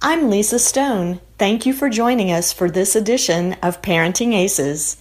I'm Lisa Stone. Thank you for joining us for this edition of Parenting Aces.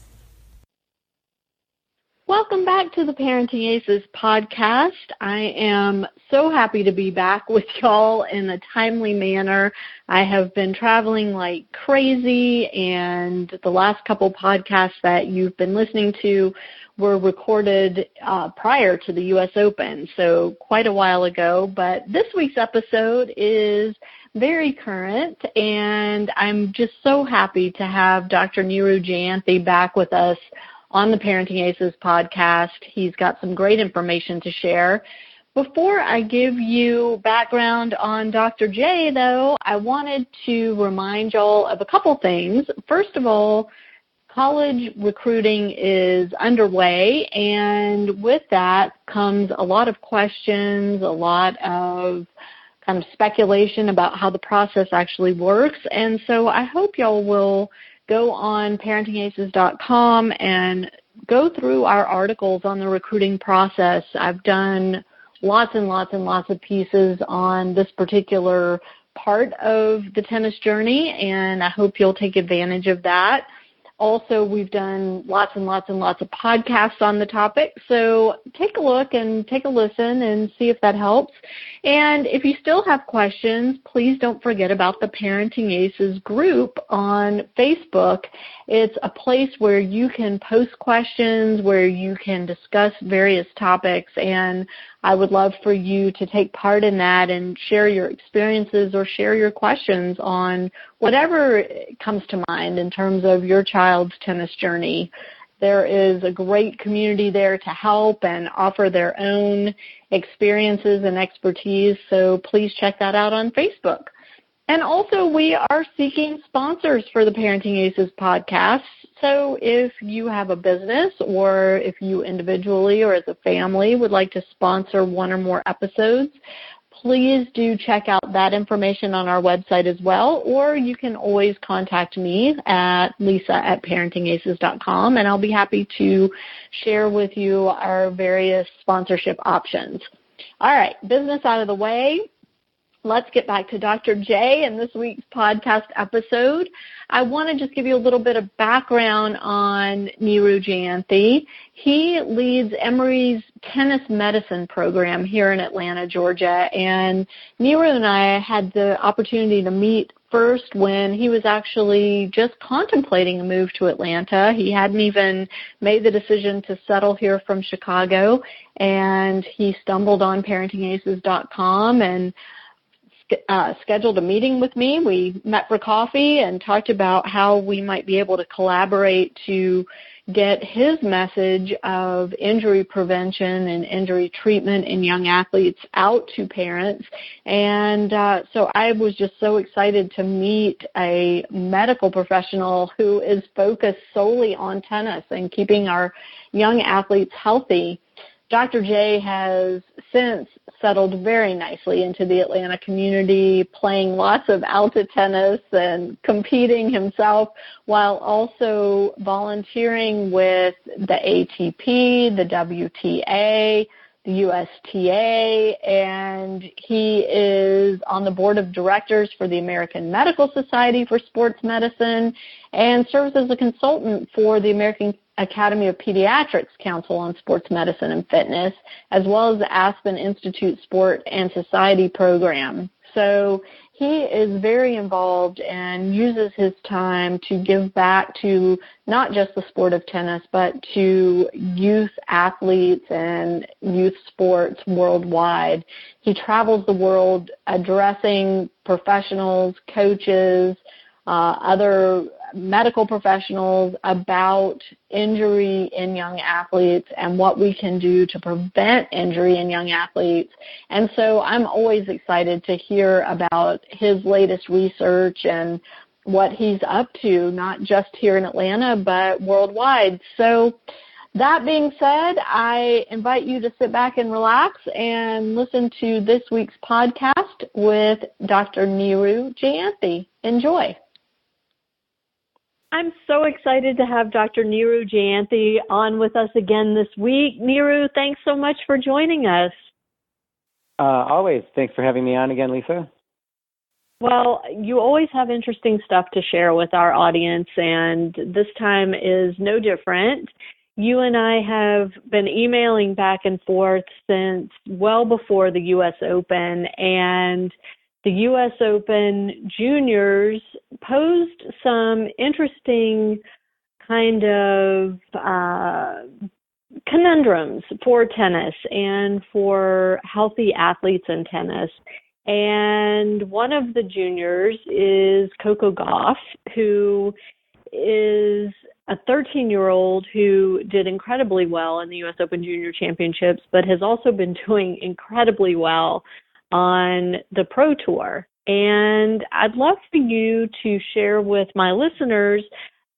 Welcome back to the Parenting Aces podcast. I am so happy to be back with y'all in a timely manner. I have been traveling like crazy, and the last couple podcasts that you've been listening to were recorded prior to the U.S. Open, so quite a while ago. But this week's episode is very current, and I'm just so happy to have Dr. Neeru Jayanthi back with us on the Parenting Aces podcast. He's got some great information to share. Before I give you background on Dr. J, though, I wanted to remind y'all of a couple things. First of all, college recruiting is underway, and with that comes a lot of questions, a lot of kind of speculation about how the process actually works. And so I hope y'all will go on parentingaces.com and go through our articles on the recruiting process. I've done lots and lots and lots of pieces on this particular part of the tennis journey, and I hope you'll take advantage of that. Also, we've done lots and lots and lots of podcasts on the topic, so take a look and take a listen and see if that helps. And if you still have questions, please don't forget about the Parenting Aces group on Facebook. It's a place where you can post questions, where you can discuss various topics, and I would love for you to take part in that and share your experiences or share your questions on whatever comes to mind in terms of your child's tennis journey. There is a great community there to help and offer their own experiences and expertise, so please check that out on Facebook. And also, we are seeking sponsors for the Parenting Aces podcast. So if you have a business, or if you individually or as a family would like to sponsor one or more episodes, please do check out that information on our website as well, or you can always contact me at lisa@parentingaces.com, and I'll be happy to share with you our various sponsorship options. All right, business out of the way. Let's get back to Dr. J and this week's podcast episode. I want to just give you a little bit of background on Neeru Jayanthi. He leads Emory's tennis medicine program here in Atlanta, Georgia, and Neeru and I had the opportunity to meet first when he was actually just contemplating a move to Atlanta. He hadn't even made the decision to settle here from Chicago, and he stumbled on parentingaces.com and scheduled a meeting with me. We met for coffee and talked about how we might be able to collaborate to get his message of injury prevention and injury treatment in young athletes out to parents. And so I was just so excited to meet a medical professional who is focused solely on tennis and keeping our young athletes healthy. Dr. J has since settled very nicely into the Atlanta community, playing lots of alta tennis and competing himself while also volunteering with the ATP, the WTA, the USTA, and he is on the board of directors for the American Medical Society for Sports Medicine and serves as a consultant for the American Academy of Pediatrics Council on Sports Medicine and Fitness, as well as the Aspen Institute Sport and Society program. So he is very involved and uses his time to give back to not just the sport of tennis, but to youth athletes and youth sports worldwide. He travels the world addressing professionals, coaches, other medical professionals about injury in young athletes and what we can do to prevent injury in young athletes. And so I'm always excited to hear about his latest research and what he's up to, not just here in Atlanta, but worldwide. So that being said, I invite you to sit back and relax and listen to this week's podcast with Dr. Neeru Jayanthi. Enjoy. I'm so excited to have Dr. Neeru Jayanthi on with us again this week. Neeru, thanks so much for joining us. Always. Thanks for having me on again, Lisa. Well, you always have interesting stuff to share with our audience, and this time is no different. You and I have been emailing back and forth since well before the U.S. Open, and the U.S. Open juniors posed some interesting kind of conundrums for tennis and for healthy athletes in tennis. And one of the juniors is Coco Gauff, who is a 13-year-old who did incredibly well in the U.S. Open Junior Championships, but has also been doing incredibly well on the Pro Tour. And I'd love for you to share with my listeners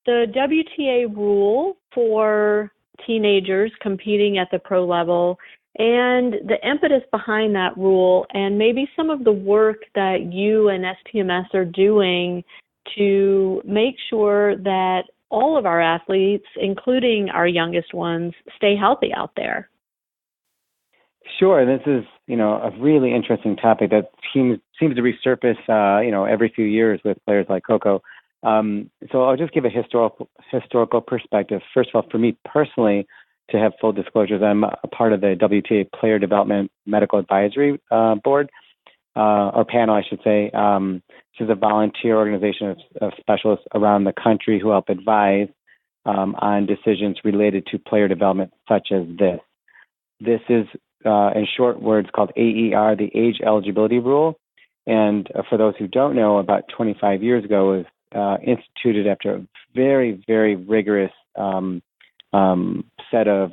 the WTA rule for teenagers competing at the pro level and the impetus behind that rule, and maybe some of the work that you and STMS are doing to make sure that all of our athletes, including our youngest ones, stay healthy out there. Sure. This is, a really interesting topic that seems to resurface, every few years with players like Coco. So I'll just give a historical perspective. First of all, for me personally, to have full disclosures, I'm a part of the WTA Player Development Medical Advisory Board, or panel, I should say, which is a volunteer organization of specialists around the country who help advise on decisions related to player development, such as this. This is, in short words, called AER, the Age Eligibility Rule. And for those who don't know, about 25 years ago, it was instituted after a very, very rigorous set of,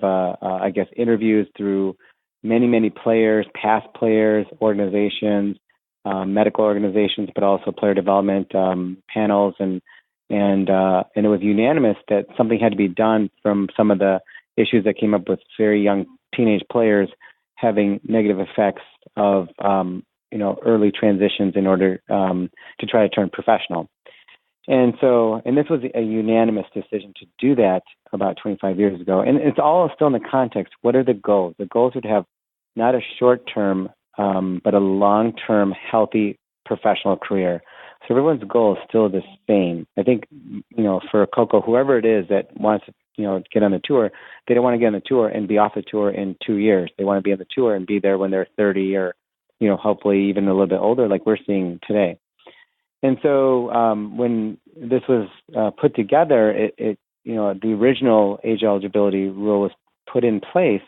interviews through many, many players, past players, organizations, medical organizations, but also player development panels, and it was unanimous that something had to be done from some of the issues that came up with very young teenage players having negative effects of early transitions in order to try to turn professional. And this was a unanimous decision to do that about 25 years ago. And it's all still in the context. What are the goals? The goals are to have not a short-term, but a long-term, healthy professional career. So everyone's goal is still the same. I think, for Coco, whoever it is that wants to, get on the tour, they don't want to get on the tour and be off the tour in 2 years. They want to be on the tour and be there when they're 30 or, hopefully even a little bit older, like we're seeing today. And so when this was put together, the original age eligibility rule was put in place,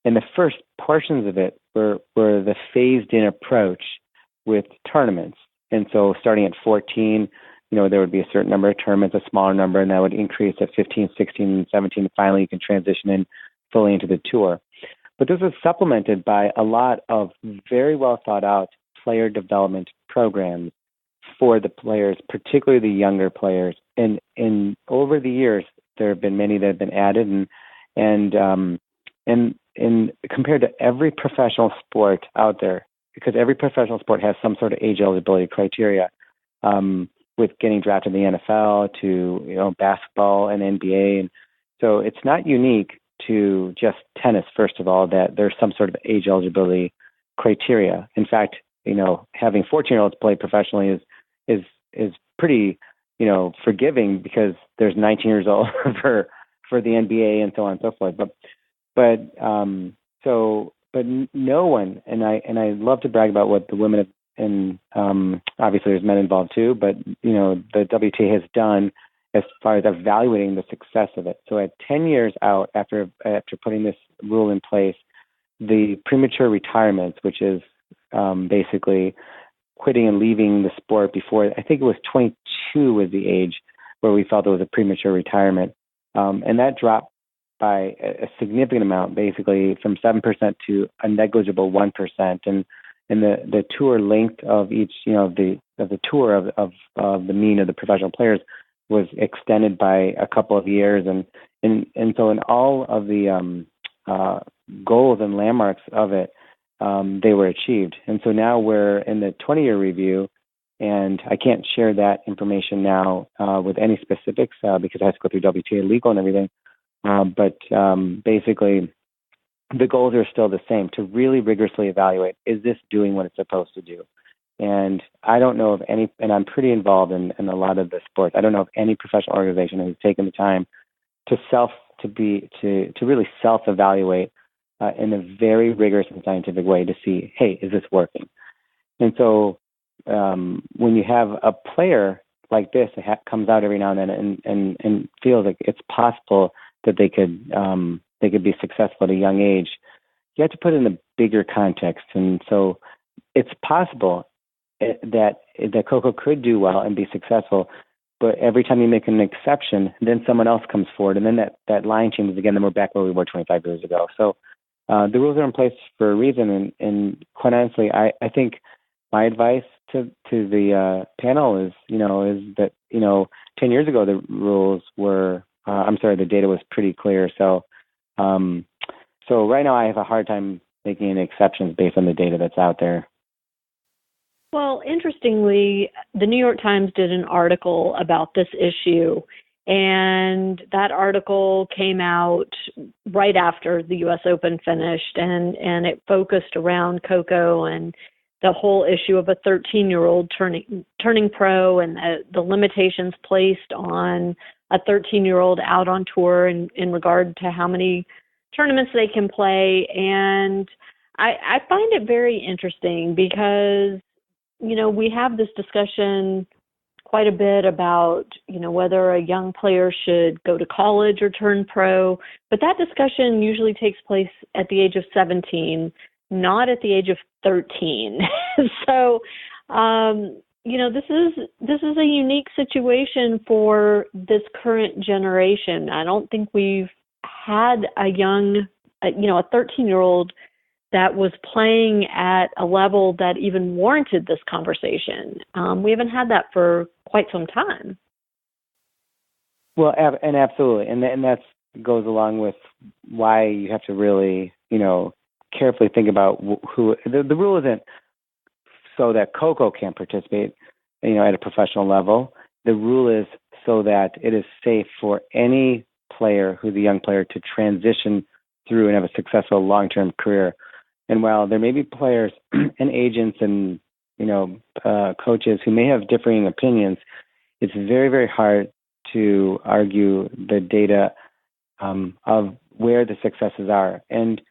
and the first portions of it were the phased-in approach with tournaments. And so starting at 14, there would be a certain number of tournaments, a smaller number, and that would increase at 15, 16, and 17. And finally, you can transition in fully into the tour. But this was supplemented by a lot of very well thought out player development programs for the players, particularly the younger players. And over the years, there have been many that have been added, and compared to every professional sport out there, because every professional sport has some sort of age eligibility criteria, with getting drafted in the NFL to basketball and NBA, and so it's not unique to just tennis. First of all, that there's some sort of age eligibility criteria. In fact, having 14-year-olds play professionally is pretty, forgiving, because there's 19 years old for the NBA and so on and so forth. But no one, and I love to brag about what the women have, and obviously there's men involved too, but the WTA has done as far as evaluating the success of it. So at 10 years out after putting this rule in place, the premature retirements, which is basically quitting and leaving the sport before, I think it was 22 was the age where we felt it was a premature retirement. And that dropped by a significant amount, basically from 7% to a negligible 1%. And the tour length of each, the tour of the mean of the professional players was extended by a couple of years. And so in all of the goals and landmarks of it, they were achieved. And so now we're in the 20-year review, and I can't share that information now with any specifics because it has to go through WTA legal and everything. But basically, the goals are still the same, to really rigorously evaluate, is this doing what it's supposed to do? And I don't know of any, and I'm pretty involved in a lot of the sports. I don't know of any professional organization who's taken the time to really self-evaluate in a very rigorous and scientific way to see, hey, is this working? And so when you have a player like this that comes out every now and then and feels like it's possible that they could be successful at a young age, you have to put it in a bigger context. And so it's possible that Coco could do well and be successful, but every time you make an exception, then someone else comes forward, and then that line changes again, then we're back where we were 25 years ago. So the rules are in place for a reason, and quite honestly, I think my advice to the panel is that 10 years ago the rules were the data was pretty clear. So right now I have a hard time making any exceptions based on the data that's out there. Well, interestingly, the New York Times did an article about this issue, and that article came out right after the U.S. Open finished, and it focused around Coco and the whole issue of a 13-year-old turning pro and the limitations placed on a 13-year-old out on tour in regard to how many tournaments they can play. And I find it very interesting because we have this discussion quite a bit about, whether a young player should go to college or turn pro, but that discussion usually takes place at the age of 17, not at the age of 13. So, this is a unique situation for this current generation. I don't think we've had a 13-year-old that was playing at a level that even warranted this conversation. We haven't had that for quite some time. Well, and absolutely, and that goes along with why you have to really, carefully think about who. The rule isn't so that Coco can't participate, at a professional level. The rule is so that it is safe for any player who's a young player to transition through and have a successful long-term career. And while there may be players and agents and, coaches who may have differing opinions, it's very, very hard to argue the data of where the successes are. And,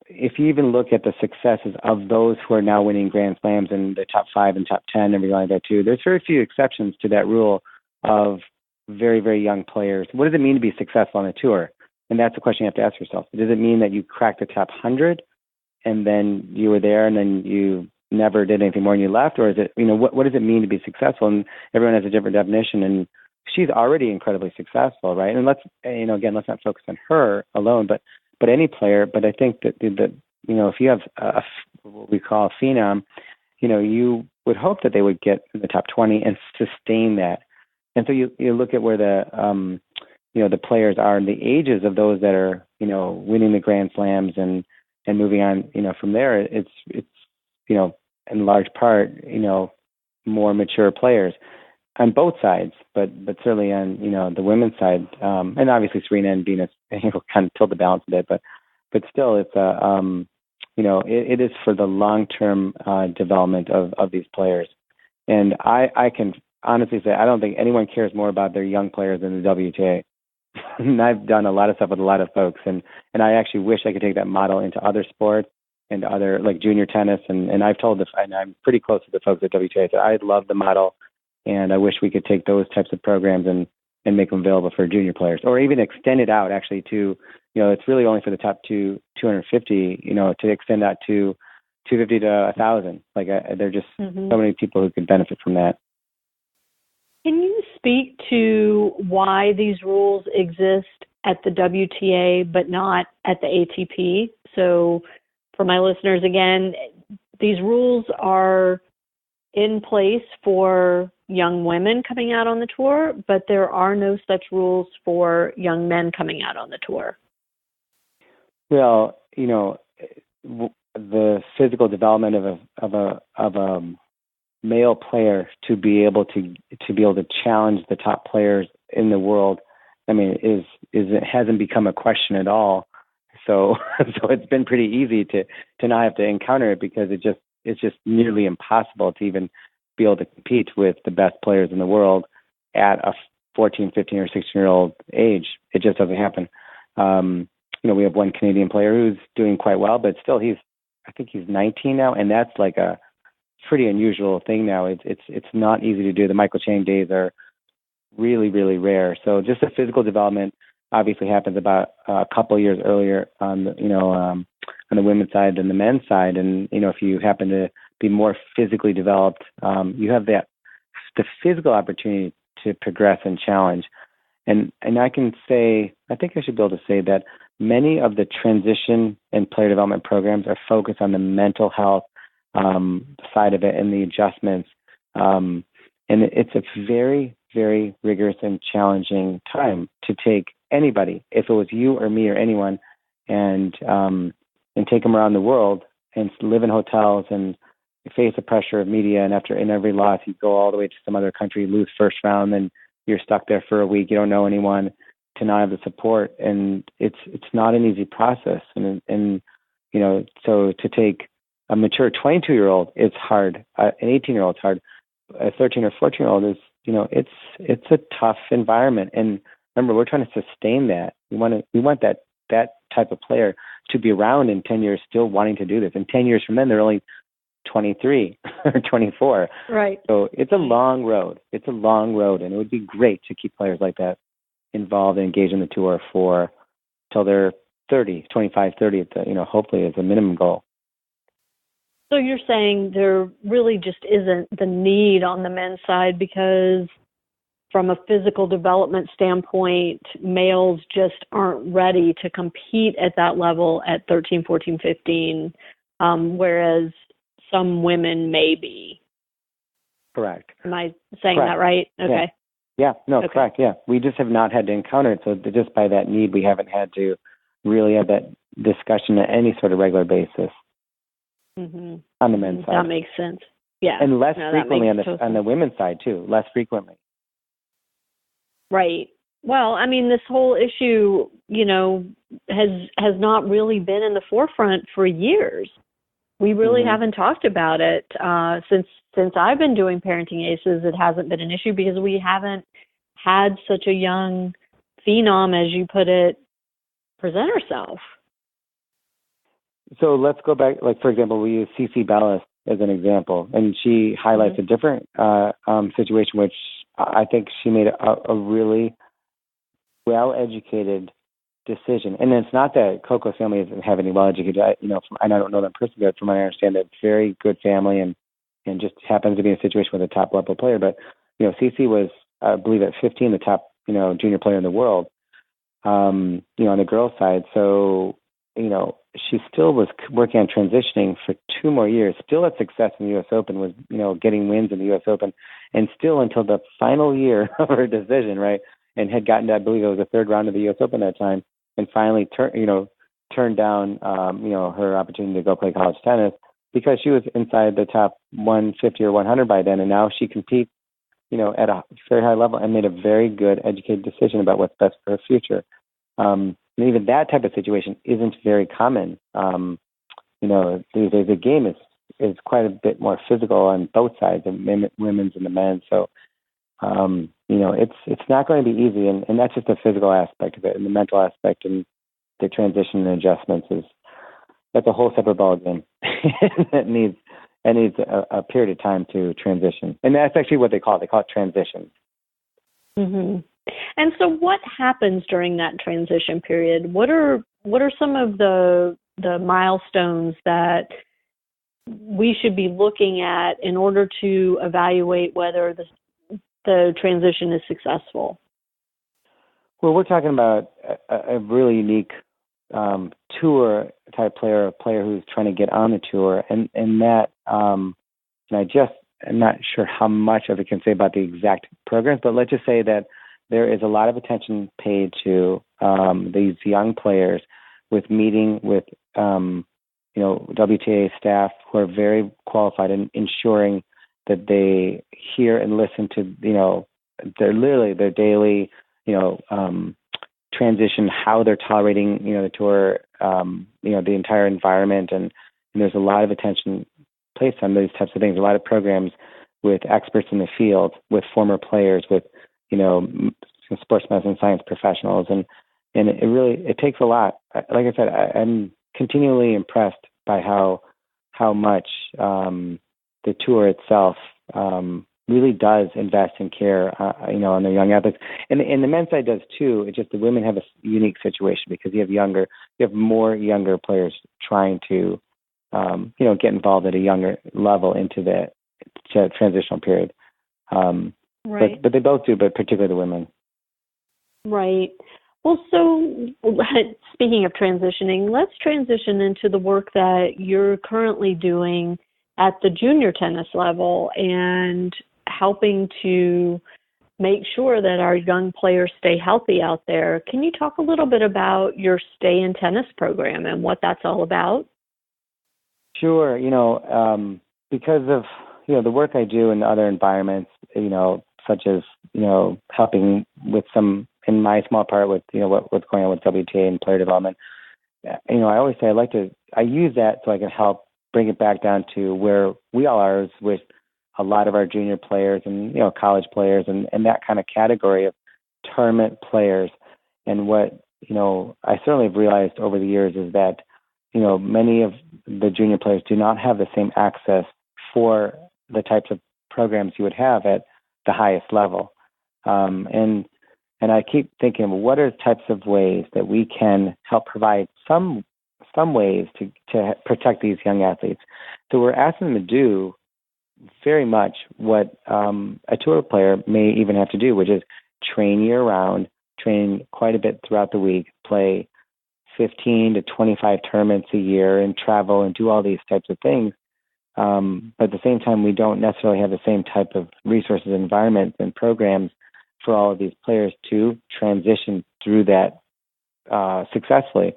if you even look at the successes of those who are now winning Grand Slams in the top 5 and top 10 and everything like that too, there's very few exceptions to that rule of very, very young players. What does it mean to be successful on a tour? And that's the question you have to ask yourself. Does it mean that you cracked the top 100 and then you were there and then you never did anything more and you left? Or is it, what does it mean to be successful? And everyone has a different definition. And she's already incredibly successful, right? And let's not focus on her alone, but any player. But I think that if you have what we call a phenom, you would hope that they would get in the top 20 and sustain that. And so you look at where the players are and the ages of those that are, winning the Grand Slams and moving on, from there, it's in large part, more mature players on both sides, but certainly on, the women's side, and obviously Serena and Venus, kind of tilt the balance a bit, but still it's it is for the long-term development of these players. And I can honestly say, I don't think anyone cares more about their young players than the WTA. And I've done a lot of stuff with a lot of folks, and I actually wish I could take that model into other sports and other, like junior tennis. And I've told and I'm pretty close to the folks at WTA. So I love the model, and I wish we could take those types of programs and make them available for junior players, or even extend it out actually to, it's really only for the top 250, to extend that to 250 to 1,000. Like there are just so many people who could benefit from that. Can you speak to why these rules exist at the WTA but not at the ATP? So for my listeners, again, these rules are in place for young women coming out on the tour, but there are no such rules for young men coming out on the tour. Well, the physical development of a male player to be able to challenge the top players in the world, it hasn't become a question at all. So it's been pretty easy to not have to encounter it, because it's just nearly impossible to even be able to compete with the best players in the world at a 14, 15, or 16-year-old age. It just doesn't happen. We have one Canadian player who's doing quite well, but still I think he's 19 now, and that's like a pretty unusual thing now. It's not easy to do. The Michael Chang days are really, really rare. So just the physical development obviously happens about a couple of years earlier on the women's side than the men's side. And, if you happen to be more physically developed, you have the physical opportunity to progress and challenge. And I think I should be able to say that many of the transition and player development programs are focused on the mental health side of it and the adjustments. And it's a very, very rigorous and challenging time to take anybody, if it was you or me or anyone, and take them around the world and live in hotels and face the pressure of media. And in every loss, you go all the way to some other country, lose first round, then you're stuck there for a week. You don't know anyone, to not have the support, and it's not an easy process. And so to take a mature 22-year-old, it's hard. An 18-year-old, it's hard. A 13 or 14-year-old is, it's a tough environment. And remember, we're trying to sustain that. We want that type of player to be around in 10 years, still wanting to do this. In 10 years from then, they're only 23 or 24. Right. So it's a long road. It's a long road, and it would be great to keep players like that involved and engaged in the tour till they're 30, 25, 30, hopefully as a minimum goal. So you're saying there really just isn't the need on the men's side because from a physical development standpoint, males just aren't ready to compete at that level at 13, 14, 15, whereas some women may be. Correct. Am I saying Correct. that right? Okay. Yeah. No, okay. Correct. Yeah. We just have not had to encounter it. So just by that need, we haven't had to really have that discussion on any sort of regular basis on the men's side. That makes sense. Yeah. And less frequently on the women's side too, less frequently. Right. Well, I mean, this whole issue, has not really been in the forefront for years. We really haven't talked about it since I've been doing Parenting Aces. It hasn't been an issue because we haven't had such a young phenom, as you put it, present herself. So let's go back. Like, for example, we use CC Ballas as an example, and she highlights a different situation, which I think she made a really well-educated decision. And it's not that Coco's family doesn't have any well-educated, and I don't know that person, but from what I understand, they're very good family and just happens to be in a situation with a top-level player. But, CeCe was, I believe, at 15, the top, junior player in the world, on the girls' side. So, she still was working on transitioning for 2 more years, still had success in the U.S. Open, was, getting wins in the U.S. Open, and still until the final year of her decision, right, and had gotten to, I believe it was the 3rd round of the U.S. Open that time, and finally turned down, her opportunity to go play college tennis because she was inside the top 150 or 100 by then, and now she competes, at a very high level and made a very good, educated decision about what's best for her future. And even that type of situation isn't very common. The game is quite a bit more physical on both sides, the women's and the men's. So, it's not going to be easy, and that's just the physical aspect of it, and the mental aspect and the transition and adjustments that's a whole separate ballgame. That needs a period of time to transition, and that's actually what they call it. They call it transition. Mm-hmm. And so, what happens during that transition period? What are some of the milestones that we should be looking at in order to evaluate whether the transition is successful? Well, we're talking about a really unique tour type player, a player who's trying to get on the tour, and that, and I'm not sure how much of it can say about the exact programs, but let's just say that there is a lot of attention paid to these young players with meeting with WTA staff who are very qualified in ensuring that they hear and listen to their daily transition, how they're tolerating the tour, the entire environment, and there's a lot of attention place on these types of things. A lot of programs with experts in the field, with former players, with sports medicine science professionals, and it takes a lot. Like I said, I'm continually impressed by how much the tour itself really does invest in care, on the young athletes, and the men's side does too. It's just the women have a unique situation because you have more younger players trying to, get involved at a younger level into the transitional period. Right. But they both do, but particularly the women. Right. Well, so speaking of transitioning, let's transition into the work that you're currently doing at the junior tennis level and helping to make sure that our young players stay healthy out there. Can you talk a little bit about your Stay in Tennis program and what that's all about? Sure. Because of, the work I do in other environments, such as, helping with some, in my small part with, what's going on with WTA and player development, I always say I use that so I can help bring it back down to where we all are with a lot of our junior players and, college players and that kind of category of tournament players. And what, I certainly have realized over the years is that, many of the junior players do not have the same access for the types of programs you would have at the highest level. And I keep thinking, what are types of ways that we can help provide some ways to protect these young athletes? So we're asking them to do very much what a tour player may even have to do, which is train year-round, train quite a bit throughout the week, play 15 to 25 tournaments a year and travel and do all these types of things. But at the same time, we don't necessarily have the same type of resources, environments, and programs for all of these players to transition through that successfully.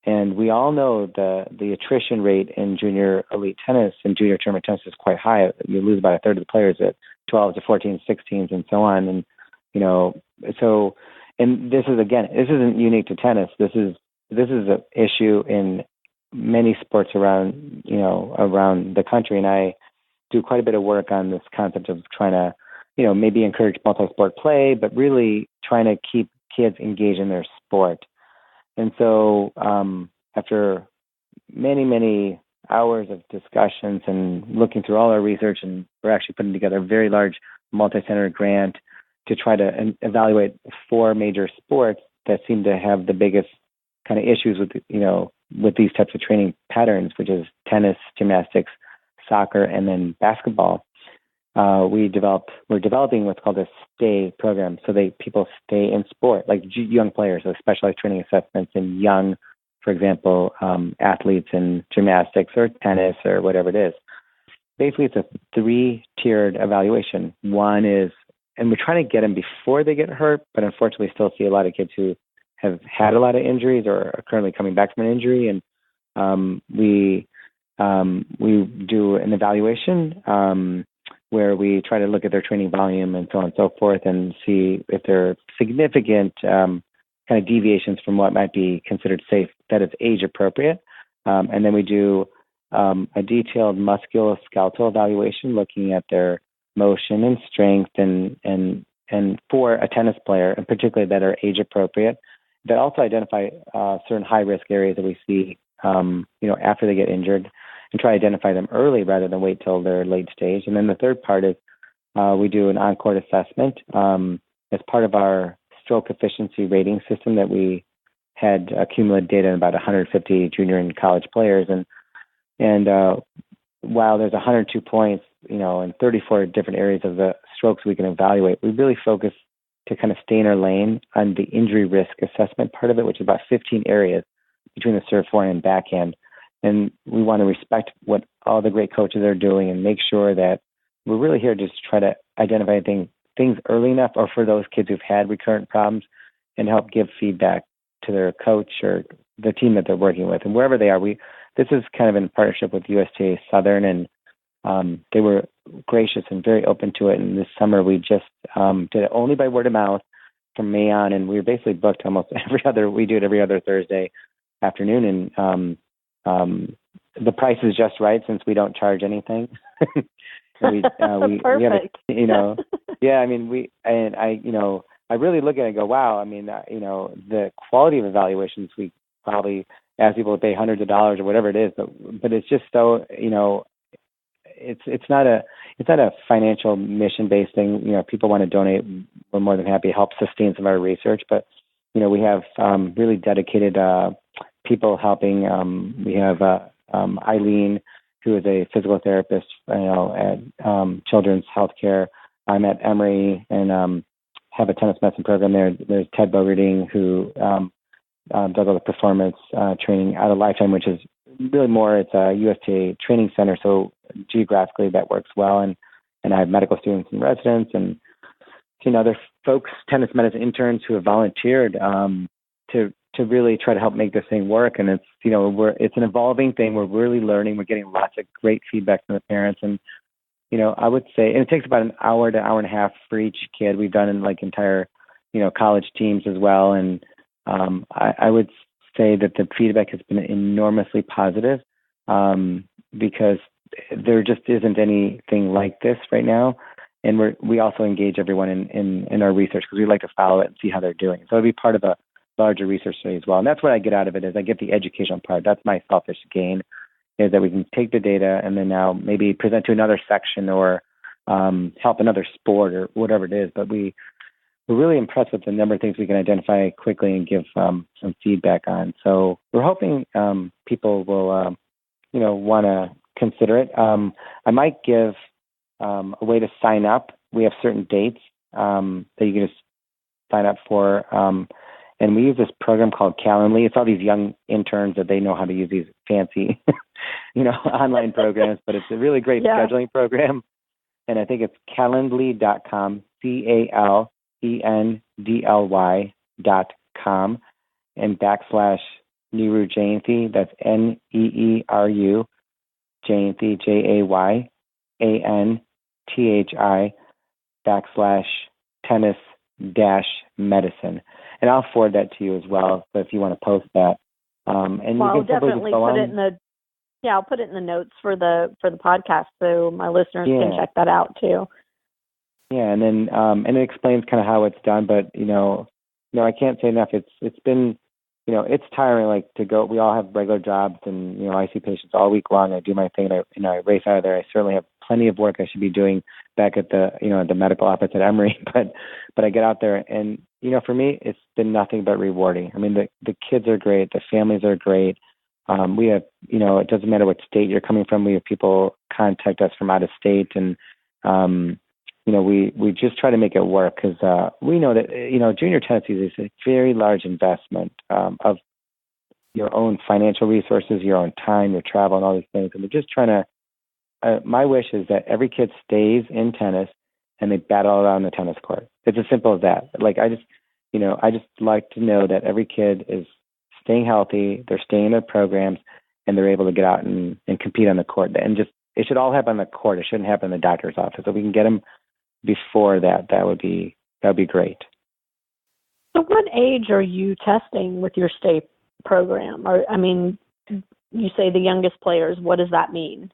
And we all know the attrition rate in junior elite tennis and junior tournament tennis is quite high. You lose about a third of the players at 12 to 14, 16s, and so on. And and this isn't unique to tennis. This is an issue in many sports around the country, and I do quite a bit of work on this concept of trying to, maybe encourage multi-sport play, but really trying to keep kids engaged in their sport. And so, after many, many hours of discussions and looking through all our research, and we're actually putting together a very large multi-center grant to try to evaluate 4 major sports that seem to have the biggest kind of issues with these types of training patterns, which is tennis, gymnastics, soccer, and then basketball. We're developing what's called a STAY program, so people stay in sport, like young players, so specialized training assessments in young, for example, athletes in gymnastics or tennis or whatever it is. Basically, it's a 3-tiered evaluation. One is, and we're trying to get them before they get hurt, but unfortunately still see a lot of kids who have had a lot of injuries or are currently coming back from an injury. And we do an evaluation where we try to look at their training volume and so on and so forth and see if there are significant kind of deviations from what might be considered safe, that is age appropriate. And then we do a detailed musculoskeletal evaluation looking at their motion and strength and for a tennis player, and particularly that are age appropriate, that also identify certain high risk areas that we see, after they get injured, and try to identify them early rather than wait till they're late stage. And then the third part is we do an on-court assessment as part of our stroke efficiency rating system that we had accumulated data on about 150 junior and college players. And while there's 102 points, in 34 different areas of the strokes we can evaluate, we really focus to kind of stay in our lane on the injury risk assessment part of it, which is about 15 areas between the serve, forehand, and backhand. And we want to respect what all the great coaches are doing and make sure that we're really here just to try to identify things early enough, or for those kids who've had recurrent problems, and help give feedback to their coach or the team that they're working with. And wherever they are, this is kind of in partnership with USTA Southern, and they were gracious and very open to it. And this summer we just did it only by word of mouth from May on, and we were basically booked almost we do it every other Thursday afternoon. And the price is just right since we don't charge anything. we have yeah, I mean, I really look at it and go, wow, I mean, the quality of evaluations, we probably ask people to pay hundreds of dollars or whatever it is, but it's just so, it's not a financial mission-based thing. People want to donate. We're more than happy to help sustain some of our research, but, we have really dedicated people helping. We have Eileen, who is a physical therapist, at Children's Healthcare. I'm at Emory and have a tennis medicine program there. There's Ted Bogarting, who does all the performance training out of Lifetime, which is really more, it's a USTA training center, so geographically that works well. And I have medical students and residents and other folks, tennis medicine interns who have volunteered to really try to help make this thing work. And it's it's an evolving thing. We're really learning. We're getting lots of great feedback from the parents. And I would say, and it takes about an hour to hour and a half for each kid. We've done in entire college teams as well. And I would say that the feedback has been enormously positive because there just isn't anything like this right now. And we also engage everyone in our research because we like to follow it and see how they're doing. So it'll be part of a larger research study as well. And that's what I get out of it is I get the educational part. That's my selfish gain, is that we can take the data and then now maybe present to another section or help another sport or whatever it is. But we're really impressed with the number of things we can identify quickly and give some feedback on. So we're hoping people will, want to consider it. I might give a way to sign up. We have certain dates that you can just sign up for. And we use this program called Calendly. It's all these young interns that they know how to use these fancy, online programs, but it's a really great scheduling program. And I think it's calendly.com, CALENDLY.com, and /Neeru Jayanthi. That's NEERU Jayanthi, JAYANTHI /tennis-medicine. And I'll forward that to you as well. So if you want to post that, and I'll definitely put it in the I'll put it in the notes for the podcast so my listeners can check that out too. Yeah, and then and it explains kind of how it's done. But I can't say enough. It's been it's tiring. To go, we all have regular jobs, and I see patients all week long. I do my thing, and I race out of there. I certainly have plenty of work I should be doing back at the the medical office at Emory. But I get out there, and for me, it's been nothing but rewarding. I mean, the kids are great, the families are great. We have it doesn't matter what state you're coming from. We have people contact us from out of state, and we just try to make it work because we know that junior tennis is a very large investment of your own financial resources, your own time, your travel, and all these things. And we're just trying to. My wish is that every kid stays in tennis and they battle around the tennis court. It's as simple as that. I just like to know that every kid is staying healthy, they're staying in their programs, and they're able to get out and compete on the court. And it should all happen on the court. It shouldn't happen in the doctor's office. If we can get them before that would be great. So what age are you testing with your state program? Or, you say the youngest players. What does that mean?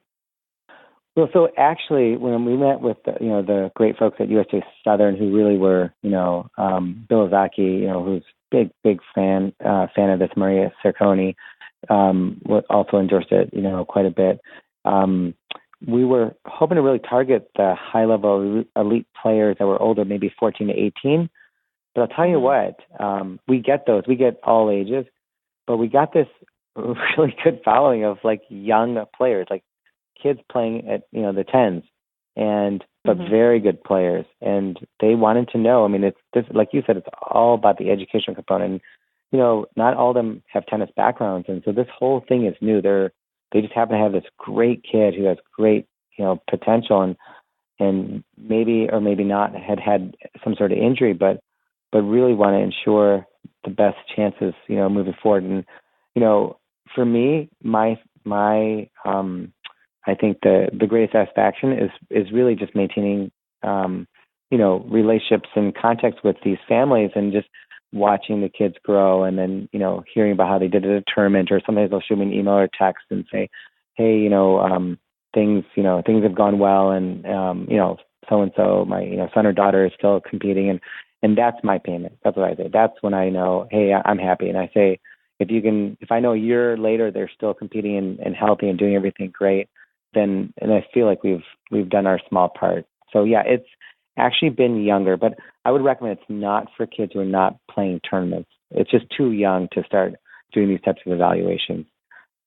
Well, so actually, when we met with the great folks at USA Southern, who really were, Bill Ozaki, who's big fan of this, Maria Cerconi, also endorsed it, quite a bit. We were hoping to really target the high-level elite players that were older, maybe 14 to 18. But I'll tell you what, we get those. We get all ages. But we got this really good following of, young players, kids playing at, the 10s, but very good players. And they wanted to know, it's this, like you said, it's all about the education component. Not all of them have tennis backgrounds. And so this whole thing is new. They just happen to have this great kid who has great, potential and maybe or maybe not had some sort of injury, but really want to ensure the best chances, moving forward. And, for me, my I think the greatest satisfaction is really just maintaining, relationships and contacts with these families and just watching the kids grow and then, hearing about how they did at a tournament, or sometimes they'll shoot me an email or text and say, hey, things have gone well, and so and so, my son or daughter is still competing, and that's my payment. That's what I say. That's when I know, hey, I'm happy. And I say, if I know a year later they're still competing and healthy and doing everything great, then and I feel like we've done our small part. So yeah, it's actually been younger, but I would recommend it's not for kids who are not playing tournaments. It's just too young to start doing these types of evaluations.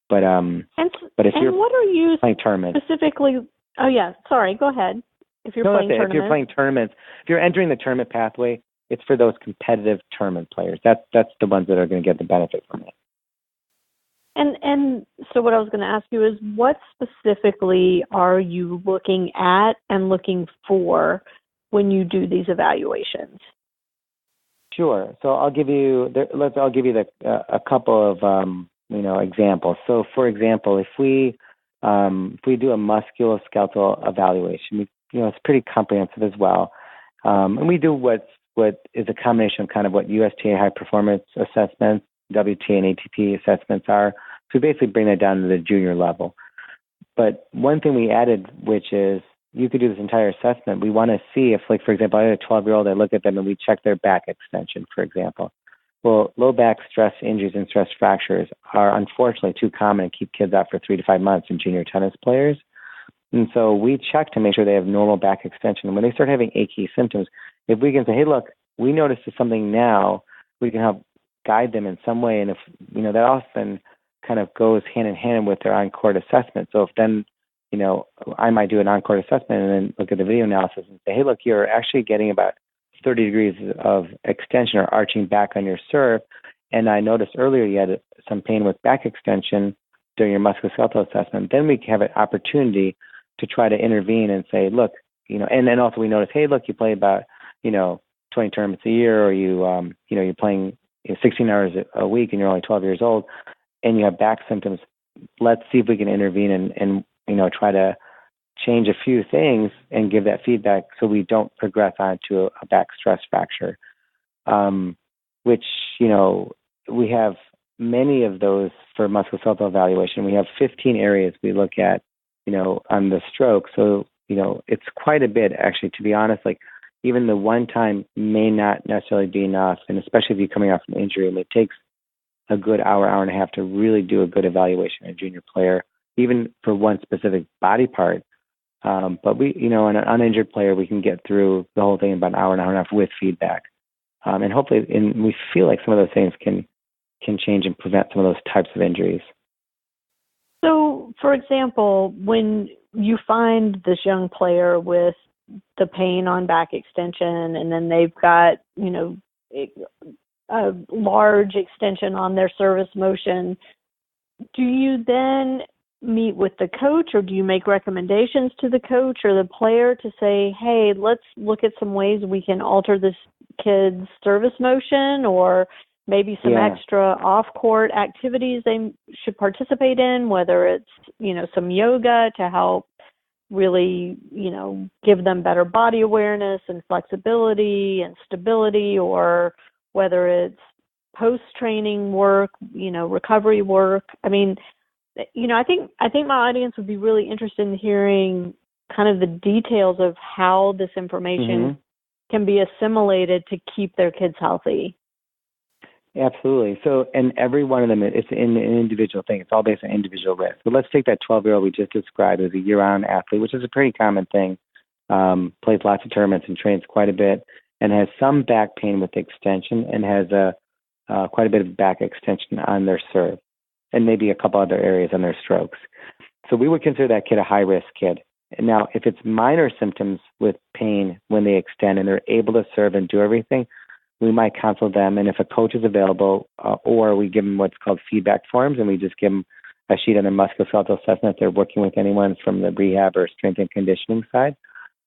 But if you're what are you playing tournaments specifically? Oh yeah, sorry. Go ahead. If you're playing tournaments, if you're playing tournaments, if you're entering the tournament pathway, it's for those competitive tournament players. That's the ones that are going to get the benefit from it. And so what I was going to ask you is, what specifically are you looking at and looking for when you do these evaluations? Sure. So I'll give you a couple of examples. So for example, if we do a musculoskeletal evaluation, it's pretty comprehensive as well, and we do what is a combination of kind of what USTA high performance assessments, WTA and ATP assessments are. So we basically bring that down to the junior level. But one thing we added, which is you could do this entire assessment. We want to see if, like, for example, I had a 12-year-old, I look at them and we check their back extension, for example. Well, low back stress injuries and stress fractures are unfortunately too common and keep kids out for 3 to 5 months in junior tennis players. And so we check to make sure they have normal back extension. And when they start having achy symptoms, if we can say, hey, look, we noticed something now, we can help guide them in some way. And if, that often kind of goes hand in hand with their on-court assessment. So if then, I might do an on-court assessment and then look at the video analysis and say, hey, look, you're actually getting about 30 degrees of extension or arching back on your serve. And I noticed earlier you had some pain with back extension during your musculoskeletal assessment. Then we have an opportunity to try to intervene and say, look, and then also we notice, hey, look, you play about, 20 tournaments a year, or you're playing 16 hours a week and you're only 12 years old and you have back symptoms. Let's see if we can intervene and try to change a few things and give that feedback so we don't progress on to a back stress fracture, which, we have many of those for musculoskeletal evaluation. We have 15 areas we look at, on the stroke. So, it's quite a bit, actually, to be honest. Like, even the one time may not necessarily be enough, and especially if you're coming off an injury, and it takes a good hour and a half to really do a good evaluation of a junior player, even for one specific body part. But we, in an uninjured player, we can get through the whole thing in about an hour and a half with feedback. And hopefully, we feel like some of those things can change and prevent some of those types of injuries. So, for example, when you find this young player with the pain on back extension, and then they've got, a large extension on their service motion, do you then meet with the coach, or do you make recommendations to the coach or the player to say, hey, let's look at some ways we can alter this kid's service motion, or maybe some extra off-court activities they should participate in, whether it's, some yoga to help really, give them better body awareness and flexibility and stability, or whether it's post-training work, recovery work. I mean, I think my audience would be really interested in hearing kind of the details of how this information can be assimilated to keep their kids healthy. Absolutely. So, and every one of them, it's an individual thing. It's all based on individual risk. So let's take that 12-year-old we just described as a year-round athlete, which is a pretty common thing, plays lots of tournaments and trains quite a bit, and has some back pain with extension, and has quite a bit of back extension on their serve, and maybe a couple other areas on their strokes. So we would consider that kid a high-risk kid. Now, if it's minor symptoms with pain when they extend and they're able to serve and do everything, we might counsel them. And if a coach is available, or we give them what's called feedback forms, and we just give them a sheet on their musculoskeletal assessment if they're working with anyone from the rehab or strength and conditioning side,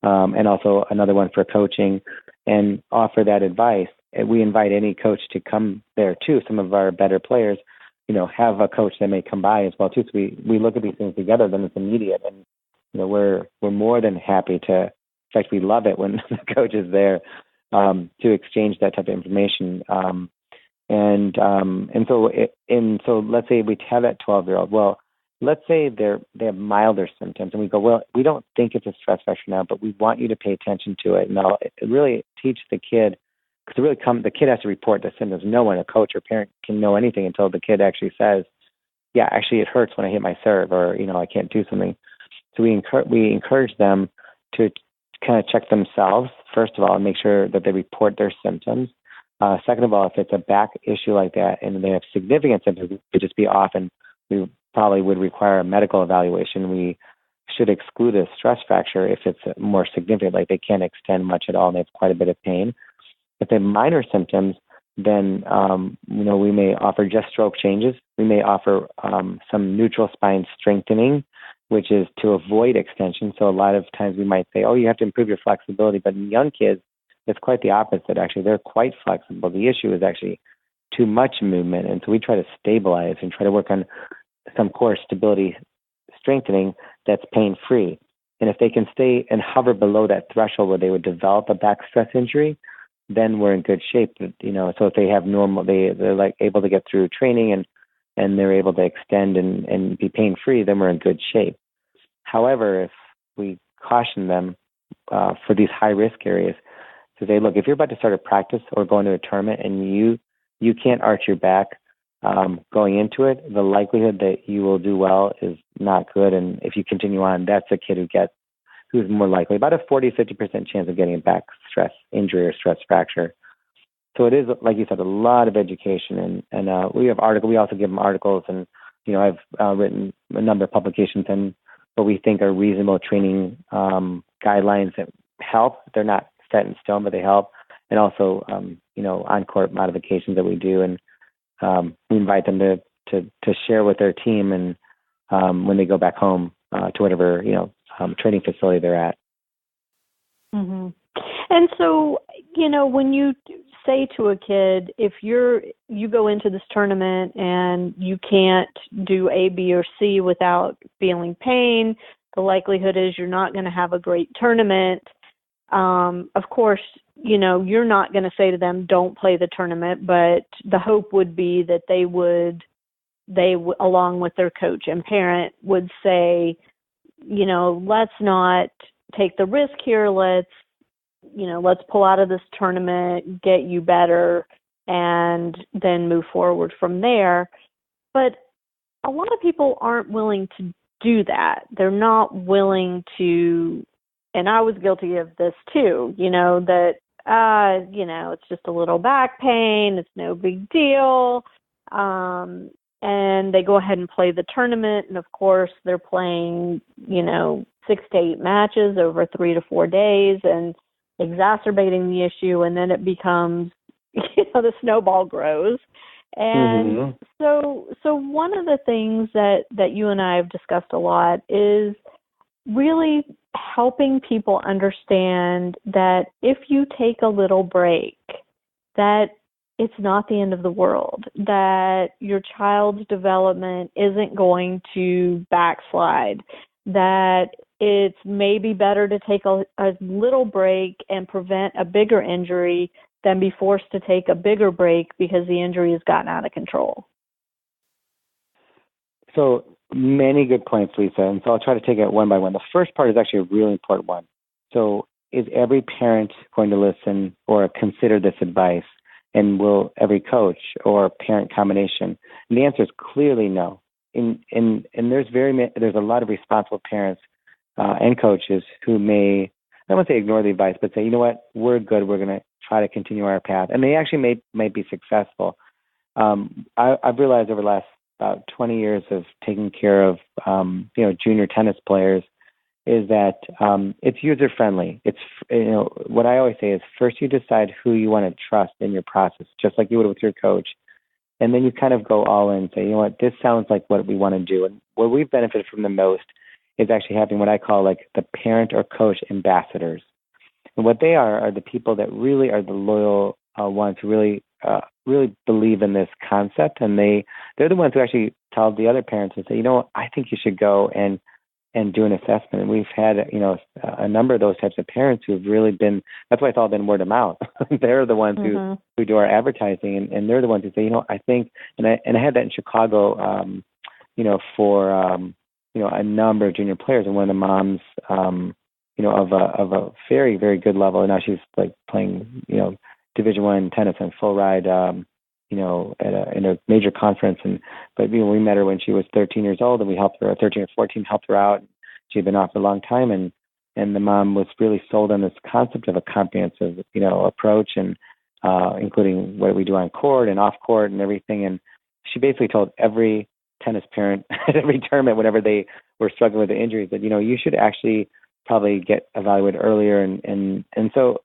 and also another one for coaching, and offer that advice. And we invite any coach to come there too. Some of our better players, have a coach that may come by as well too. So we look at these things together, then it's immediate. And, we're more than happy to, in fact, we love it when the coach is there to exchange that type of information. And so let's say we have that 12-year-old. Well, let's say they have milder symptoms, and we go, well, we don't think it's a stress fracture now, but we want you to pay attention to it. And it really teach the kid, because the kid has to report the symptoms. No one, a coach or parent, can know anything until the kid actually says, yeah, actually it hurts when I hit my serve, or I can't do something. So we encourage them to kind of check themselves first of all and make sure that they report their symptoms. Second of all, if it's a back issue like that and they have significant symptoms, it could just be off, and we probably would require a medical evaluation. We should exclude a stress fracture if it's more significant, like they can't extend much at all and they have quite a bit of pain. If they have minor symptoms, then we may offer just stroke changes. We may offer some neutral spine strengthening, which is to avoid extension. So a lot of times we might say, oh, you have to improve your flexibility. But in young kids, it's quite the opposite. Actually, they're quite flexible. The issue is actually too much movement. And so we try to stabilize and try to work on some core stability strengthening that's pain-free. And if they can stay and hover below that threshold where they would develop a back stress injury, then we're in good shape. So if they have they're like able to get through training and they're able to extend and be pain-free, then we're in good shape. However, if we caution them for these high-risk areas, to say, look, if you're about to start a practice or go into a tournament and you can't arch your back going into it, the likelihood that you will do well is not good. And if you continue on, that's a kid who's more likely, about a 40-50% chance of getting a back stress injury or stress fracture. So it is, like you said, a lot of education, and we have articles. We also give them articles, and I've written a number of publications and what we think are reasonable training guidelines that help. They're not set in stone, but they help, and also on-court modifications that we do, and we invite them to share with their team, and when they go back home to whatever training facility they're at. Mm-hmm. And so, when you say to a kid, if you go into this tournament and you can't do A, B, or C without feeling pain, the likelihood is you're not going to have a great tournament. Of course, you're not going to say to them, don't play the tournament, but the hope would be that they along with their coach and parent would say, let's not take the risk here. Let's pull out of this tournament, get you better, and then move forward from there. But a lot of people aren't willing to do that. They're not willing to, and I was guilty of this too, that, it's just a little back pain, it's no big deal. And they go ahead and play the tournament. And of course they're playing, 6 to 8 matches over 3 to 4 days and exacerbating the issue. And then it becomes, the snowball grows. And so one of the things that you and I have discussed a lot is really helping people understand that if you take a little break, that it's not the end of the world, that your child's development isn't going to backslide, that it's maybe better to take a little break and prevent a bigger injury than be forced to take a bigger break because the injury has gotten out of control. So many good points, Lisa, and so I'll try to take it one by one. The first part is actually a really important one. So is every parent going to listen or consider this advice? And will every coach or parent combination? And the answer is clearly no. And there's a lot of responsible parents and coaches who may, I don't want to say ignore the advice, but say, you know what, we're good. We're going to try to continue our path. And they actually may be successful. I've realized over the last about 20 years of taking care of, junior tennis players is that it's user friendly. It's, what I always say is first you decide who you want to trust in your process, just like you would with your coach. And then you kind of go all in and say, you know what, this sounds like what we want to do. And what we've benefited from the most is actually having what I call like the parent or coach ambassadors. And what they are the people that really are the loyal ones who really believe in this concept. And they're the ones who actually tell the other parents and say, I think you should go and do an assessment. And we've had, a number of those types of parents who've really been, that's why it's all been word of mouth. They're the ones who do our advertising, and they're the ones who say, I think, and I had that in Chicago for a number of junior players, and one of the moms, of a very, very good level. And now she's like playing, Division I tennis on full ride, in a major conference. But we met her when she was 13 years old, and we helped her, 13 or 14, helped her out. She had been off for a long time, and the mom was really sold on this concept of a comprehensive, approach, and including what we do on court and off court and everything. And she basically told every tennis parent at every tournament, whenever they were struggling with the injuries, that you should actually probably get evaluated earlier. And so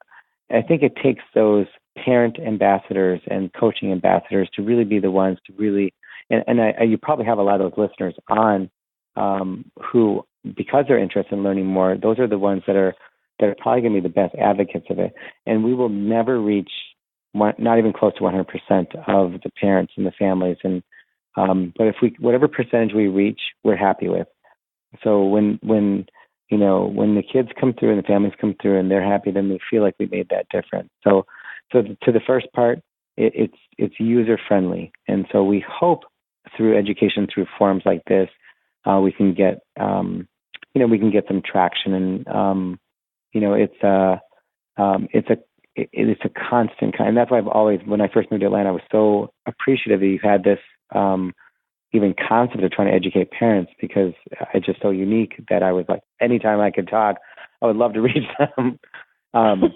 I think it takes those parent ambassadors and coaching ambassadors to really be the ones to really, you probably have a lot of those listeners on who, because they're interested in learning more, those are the ones that are probably going to be the best advocates of it. And we will never reach not even close to 100% of the parents and the families. And but if whatever percentage we reach, we're happy with. So when the kids come through and the families come through and they're happy, then we feel like we made that difference. So to the first part, it's user friendly, and so we hope through education, through forums like this, we can get some traction, and it's a constant kind. And that's why I've always, when I first moved to Atlanta, I was so appreciative that you had this even concept of trying to educate parents, because it's just so unique that I was like, anytime I could talk, I would love to reach them. And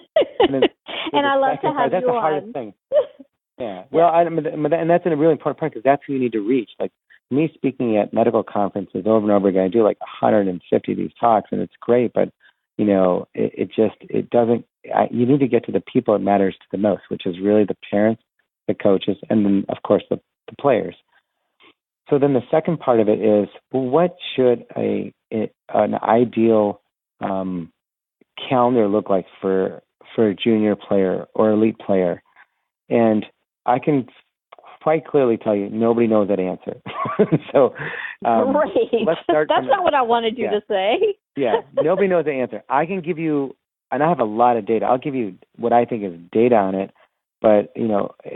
I love to have that's you the hardest on. thing. Yeah. Well, and that's a really important point, because that's who you need to reach. Like me speaking at medical conferences over and over again, I do like 150 of these talks, and it's great, but it doesn't. You need to get to the people it matters to the most, which is really the parents, the coaches, and then of course the players. So then the second part of it is, well, what should an ideal calendar look like for a junior player or elite player? And I can quite clearly tell you, nobody knows that answer. So great. Let's start. That's not what I wanted you to say. Yeah, nobody knows the answer. I can give you, and I have a lot of data. I'll give you what I think is data on it, but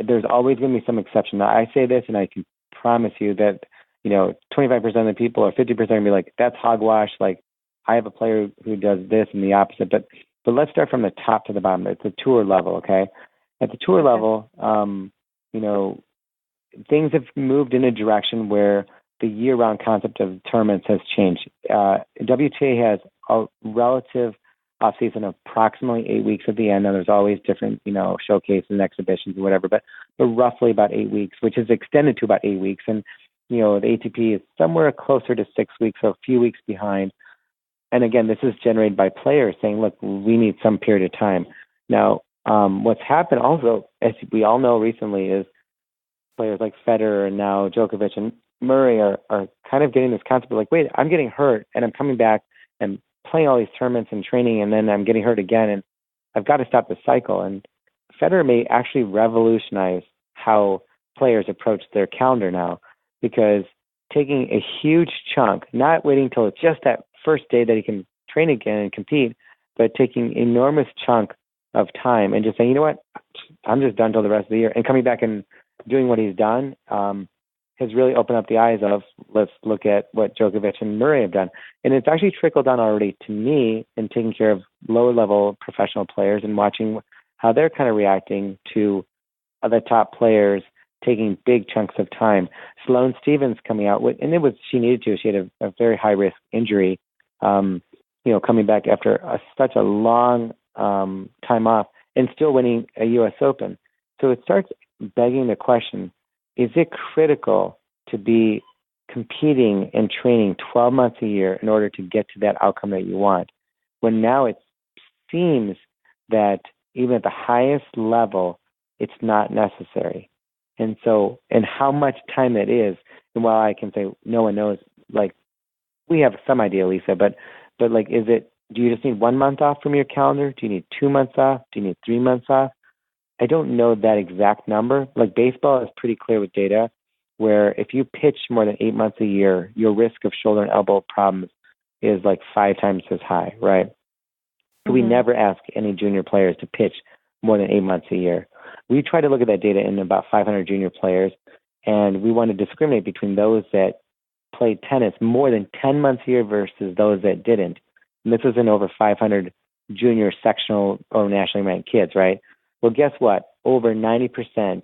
there's always going to be some exception. Now, I say this, and I can promise you that 25% of the people or 50% are going to be like, that's hogwash. Like, I have a player who does this and the opposite. But let's start from the top to the bottom. It's a tour level, okay? At the tour level, things have moved in a direction where the year-round concept of tournaments has changed. WTA has a relative off-season of approximately 8 weeks at the end. Now, there's always different, showcases and exhibitions and whatever, but roughly about 8 weeks, which is extended to about 8 weeks. And, the ATP is somewhere closer to 6 weeks, so a few weeks behind. And again, this is generated by players saying, look, we need some period of time. Now, what's happened also, as we all know recently, is players like Federer and now Djokovic and Murray are kind of getting this concept of like, wait, I'm getting hurt and I'm coming back and playing all these tournaments and training, and then I'm getting hurt again, and I've got to stop the cycle. And Federer may actually revolutionize how players approach their calendar now, because taking a huge chunk, not waiting till it's just that first day that he can train again and compete, but taking enormous chunk of time and just saying, you know what, I'm just done till the rest of the year, and coming back and doing what he's done has really opened up the eyes of, let's look at what Djokovic and Murray have done. And it's actually trickled down already to me in taking care of lower level professional players and watching how they're kind of reacting to the top players taking big chunks of time. Sloane Stephens coming out with, and she needed to. She had a very high risk injury, coming back after such a long time off and still winning a U.S. Open. So it starts begging the question: is it critical to be competing and training 12 months a year in order to get to that outcome that you want, when now it seems that even at the highest level, it's not necessary? And so, and how much time that is, and while I can say no one knows, like, we have some idea, Lisa, but like, do you just need 1 month off from your calendar? Do you need 2 months off? Do you need 3 months off? I don't know that exact number. Like, baseball is pretty clear with data, where if you pitch more than 8 months a year, your risk of shoulder and elbow problems is like 5 times as high, right? Mm-hmm. We never ask any junior players to pitch more than 8 months a year. We try to look at that data in about 500 junior players, and we want to discriminate between those that played tennis more than 10 months a year versus those that didn't. And this was in over 500 junior sectional or nationally ranked kids, right? Well, guess what? Over 90%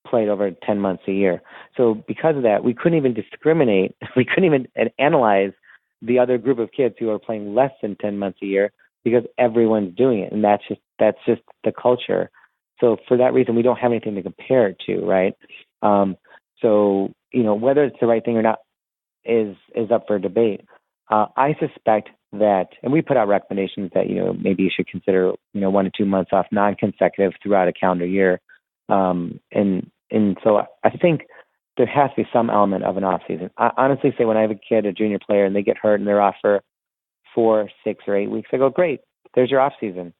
played over 10 months a year. So because of that, we couldn't even discriminate. We couldn't even analyze the other group of kids who are playing less than 10 months a year because everyone's doing it. And that's just the culture. So for that reason, we don't have anything to compare it to, right? So, whether it's the right thing or not is up for debate. I suspect that, and we put out recommendations that, maybe you should consider, 1 to 2 months off non-consecutive throughout a calendar year. And so I think there has to be some element of an off season. I honestly say when I have a kid, a junior player, and they get hurt and they're off for 4, 6, or 8 weeks, I go, great, there's your off season.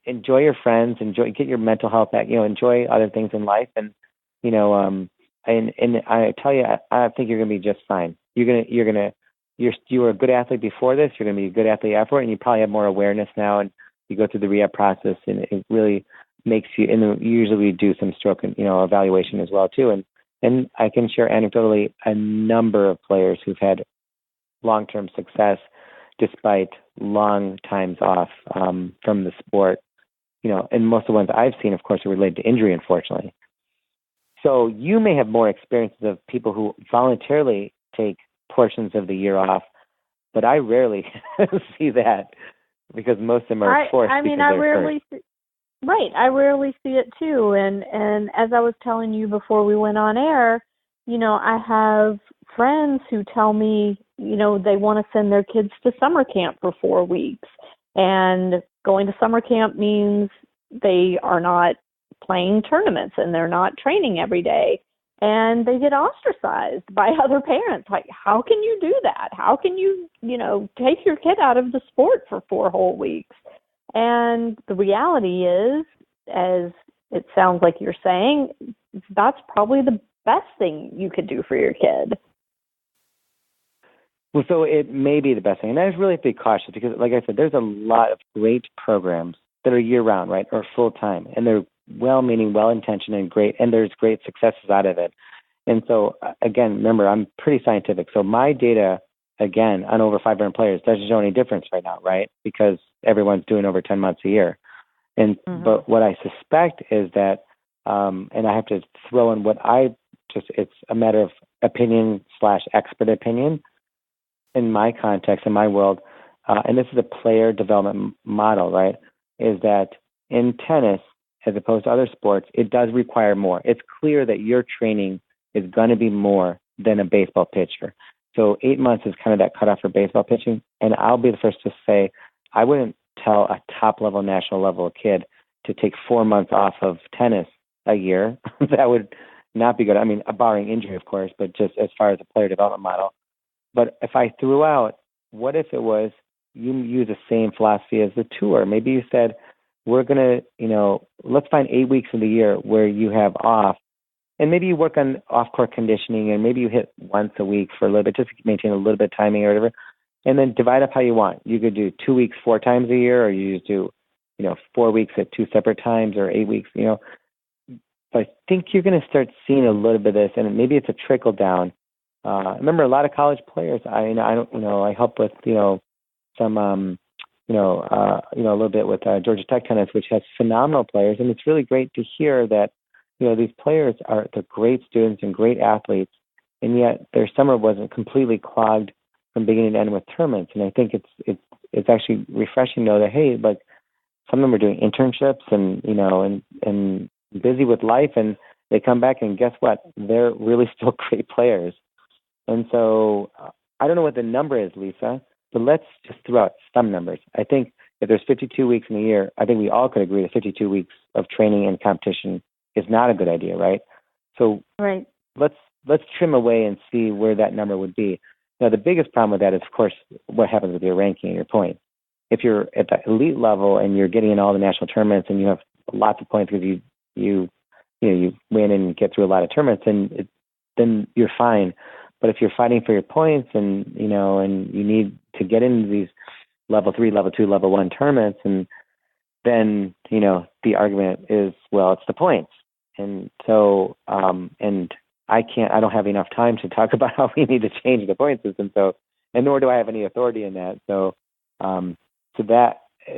Enjoy your friends, get your mental health back, enjoy other things in life. And, and I tell you, I think you're going to be just fine. You were a good athlete before this. You're going to be a good athlete after it, and you probably have more awareness now. And you go through the rehab process, and it really makes you. And usually we do some stroke, evaluation as well too. And I can share anecdotally a number of players who've had long-term success despite long times off from the sport. And most of the ones I've seen, of course, are related to injury, unfortunately. So you may have more experiences of people who voluntarily take portions of the year off, but I rarely see that because most of them are forced. I rarely see it too. And as I was telling you before we went on air, I have friends who tell me, they want to send their kids to summer camp for 4 weeks. And going to summer camp means they are not playing tournaments and they're not training every day. And they get ostracized by other parents. Like, how can you do that? How can you, take your kid out of the sport for 4 whole weeks? And the reality is, as it sounds like you're saying, that's probably the best thing you could do for your kid. Well, so it may be the best thing. And I just really have to be cautious because, like I said, there's a lot of great programs that are year-round, right, or full-time. And they're well-meaning, well-intentioned, and great. And there's great successes out of it. And so, again, remember, I'm pretty scientific. So my data, again, on over 500 players doesn't show any difference right now, right, because everyone's doing over 10 months a year. And But what I suspect is that, and I have to throw in it's a matter of opinion / expert opinion in my context, in my world, and this is a player development model, right, is that in tennis, as opposed to other sports, it does require more. It's clear that your training is going to be more than a baseball pitcher. So 8 months is kind of that cutoff for baseball pitching. And I'll be the first to say, I wouldn't tell a top-level, national-level kid to take 4 months off of tennis a year. That would not be good. I mean, barring injury, of course, but just as far as a player development model. But if I threw out, what if it was you use the same philosophy as the tour? Maybe you said, we're going to, let's find 8 weeks of the year where you have off. And maybe you work on off-court conditioning, and maybe you hit once a week for a little bit, just to maintain a little bit of timing or whatever. And then divide up how you want. You could do 2 weeks 4 times a year, or you just do, 4 weeks at 2 separate times, or 8 weeks, But I think you're going to start seeing a little bit of this, and maybe it's a trickle down. Remember, a lot of college players. I help with some a little bit with Georgia Tech tennis, which has phenomenal players, and it's really great to hear that these players they're great students and great athletes, and yet their summer wasn't completely clogged from beginning to end with tournaments. And I think it's actually refreshing to know that like some of them are doing internships and busy with life, and they come back and guess what? They're really still great players. And so I don't know what the number is, Lisa, but let's just throw out some numbers. I think if there's 52 weeks in a year, I think we all could agree that 52 weeks of training and competition is not a good idea, right? So right. Let's trim away and see where that number would be. Now, the biggest problem with that is, of course, what happens with your ranking and your points. If you're at the elite level and you're getting in all the national tournaments and you have lots of points because you win and get through a lot of tournaments, then you're fine. But if you're fighting for your points and you need to get into these level 3, level 2, level 1 tournaments, and then the argument is, well, it's the points. And so and I don't have enough time to talk about how we need to change the point system. So, and nor do I have any authority in that. So,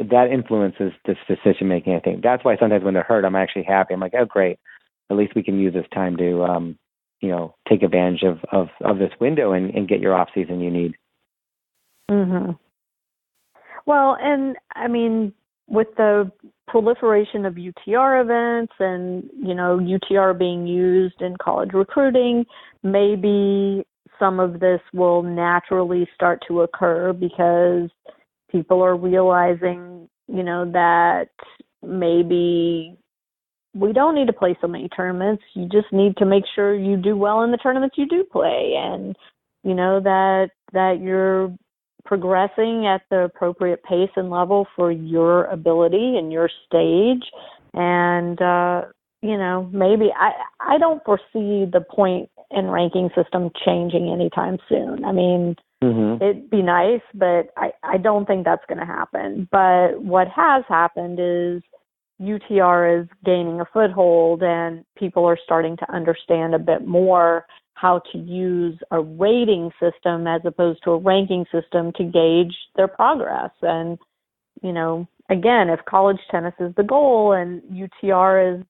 that influences this decision making. I think that's why sometimes when they're hurt, I'm actually happy. I'm like, oh, great. At least we can use this time to, take advantage of this window and get your off season you need. Mm-hmm. Well, and I mean, with the proliferation of UTR events and, UTR being used in college recruiting, maybe some of this will naturally start to occur because people are realizing, that maybe we don't need to play so many tournaments. You just need to make sure you do well in the tournaments you do play, and, that you're progressing at the appropriate pace and level for your ability and your stage. And, maybe I don't foresee the point and ranking system changing anytime soon. I mean, it'd be nice, but I don't think that's going to happen. But what has happened is UTR is gaining a foothold, and people are starting to understand a bit more how to use a rating system as opposed to a ranking system to gauge their progress. And, again, if college tennis is the goal and UTR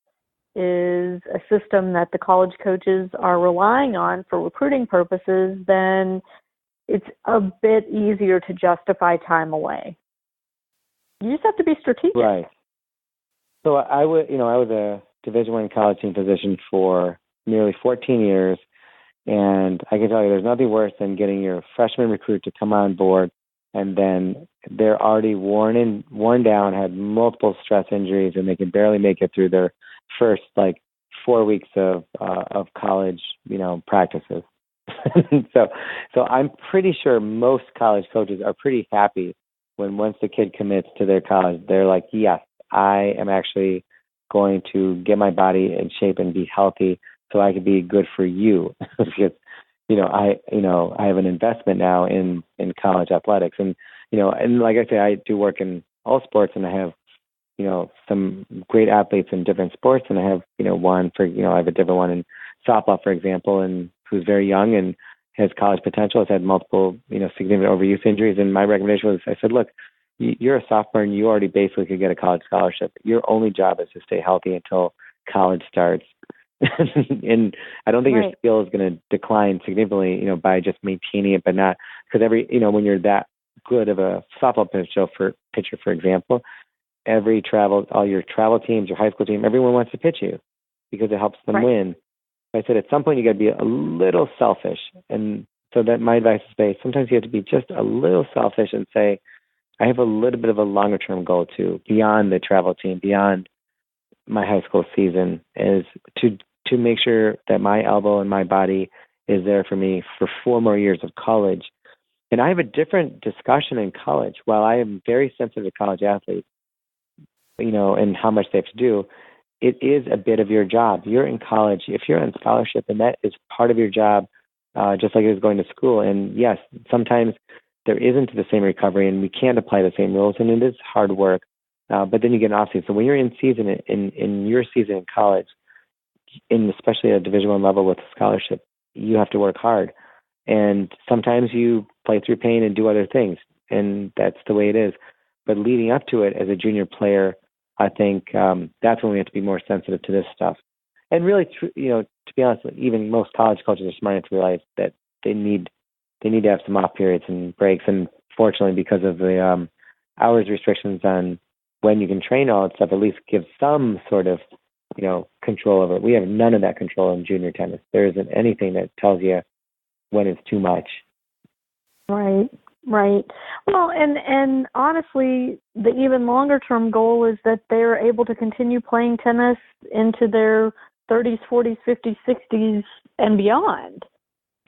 is a system that the college coaches are relying on for recruiting purposes, then it's a bit easier to justify time away. You just have to be strategic. Right. So I was a Division I college team physician for nearly 14 years. And I can tell you there's nothing worse than getting your freshman recruit to come on board and then they're already worn down, had multiple stress injuries, and they can barely make it through their first 4 weeks of college, practices. So I'm pretty sure most college coaches are pretty happy when once the kid commits to their college, they're like, yes, I am actually going to get my body in shape and be healthy so I can be good for you. Because, I have an investment now in college athletics. And, and like I say, I do work in all sports, and I have, some great athletes in different sports. And I have, one for, I have a different one in softball, for example, and who's very young and has college potential, has had multiple, significant overuse injuries. And my recommendation was, I said, look, you're a sophomore and you already basically could get a college scholarship. Your only job is to stay healthy until college starts. And I don't think your skill is going to decline significantly, by just maintaining it, but not because when you're that good of a softball pitcher, for example, all your travel teams, your high school team, everyone wants to pitch you because it helps them win. I said, at some point you got to be a little selfish. And so that my advice is sometimes you have to be just a little selfish and say, I have a little bit of a longer term goal too, beyond the travel team, beyond my high school season, is to make sure that my elbow and my body is there for me for 4 more years of college. And I have a different discussion in college. While I am very sensitive to college athletes, and how much they have to do, it is a bit of your job. You're in college. If you're on scholarship, and that is part of your job, just like it is going to school. And yes, sometimes there isn't the same recovery, and we can't apply the same rules, and it is hard work. But then you get an off season. So when you're in season, in your season in college, especially at a Division I level with a scholarship, you have to work hard. And sometimes you play through pain and do other things, and that's the way it is. But leading up to it as a junior player, I think that's when we have to be more sensitive to this stuff. And really, to be honest, even most college coaches are smart enough to realize that they need to have some off periods and breaks. And fortunately, because of the hours restrictions on when you can train all that stuff, at least give some sort of control over it. We have none of that control in junior tennis. There isn't anything that tells you when it's too much. Right. Well, and honestly, the even longer term goal is that they're able to continue playing tennis into their 30s, 40s, 50s, 60s, and beyond.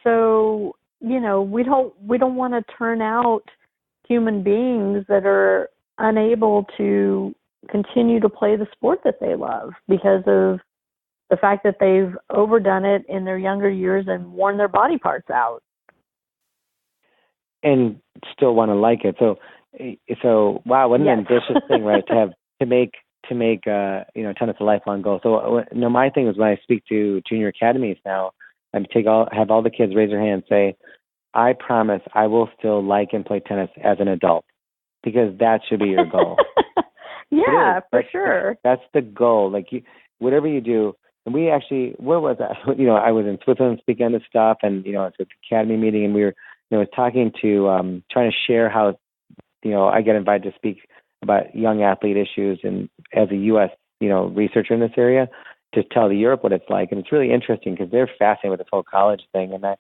So, we don't want to turn out human beings that are unable to continue to play the sport that they love because of the fact that they've overdone it in their younger years and worn their body parts out. And still want to like it. So wow, what an ambitious thing, right? To make tennis a lifelong goal. So my thing is when I speak to junior academies now, have all the kids raise their hand and say, I promise I will still like and play tennis as an adult, because that should be your goal. Yeah, for sure. That's the goal. Like whatever you do. And we actually, where was I? I was in Switzerland speaking on this stuff, and it's an academy meeting, and we were, was talking to, trying to share how, I get invited to speak about young athlete issues, and as a U.S. researcher in this area, to tell Europe what it's like, and it's really interesting because they're fascinated with this whole college thing, and I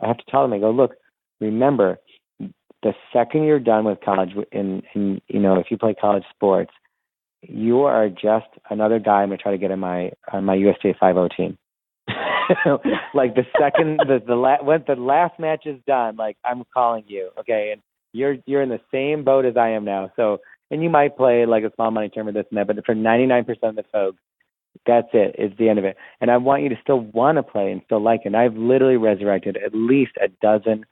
have to tell them, I go, look, remember, the second you're done with college, and if you play college sports, you are just another guy I'm going to try to get on my USTA 5-0 team. Like the second when the last match is done, like I'm calling you, okay? And you're in the same boat as I am now. So, and you might play like a small money tournament, this and that, but for 99% of the folks, that's it. It's the end of it. And I want you to still want to play and still like it. And I've literally resurrected at least a dozen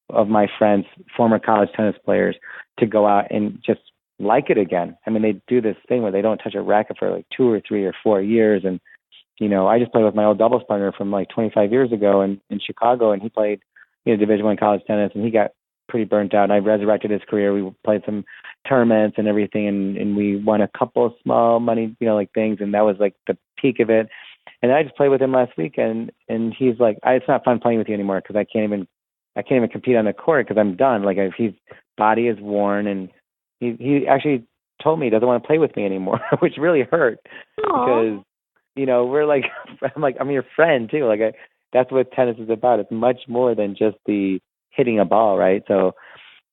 of my friends, former college tennis players, to go out and just like it again. I mean, they do this thing where they don't touch a racket for like 2 or 3 or 4 years. And, I just played with my old doubles partner from like 25 years ago in Chicago, and he played, Division I college tennis, and he got pretty burnt out. And I resurrected his career. We played some tournaments and everything, and we won a couple of small money, like things, and that was like the peak of it. And I just played with him last weekend, and he's like, it's not fun playing with you anymore because I can't even compete on the court because I'm done. Like his body is worn, and he actually told me he doesn't want to play with me anymore, which really hurt. Aww. Because, we're like, I'm your friend too. Like that's what tennis is about. It's much more than just the hitting a ball, right? So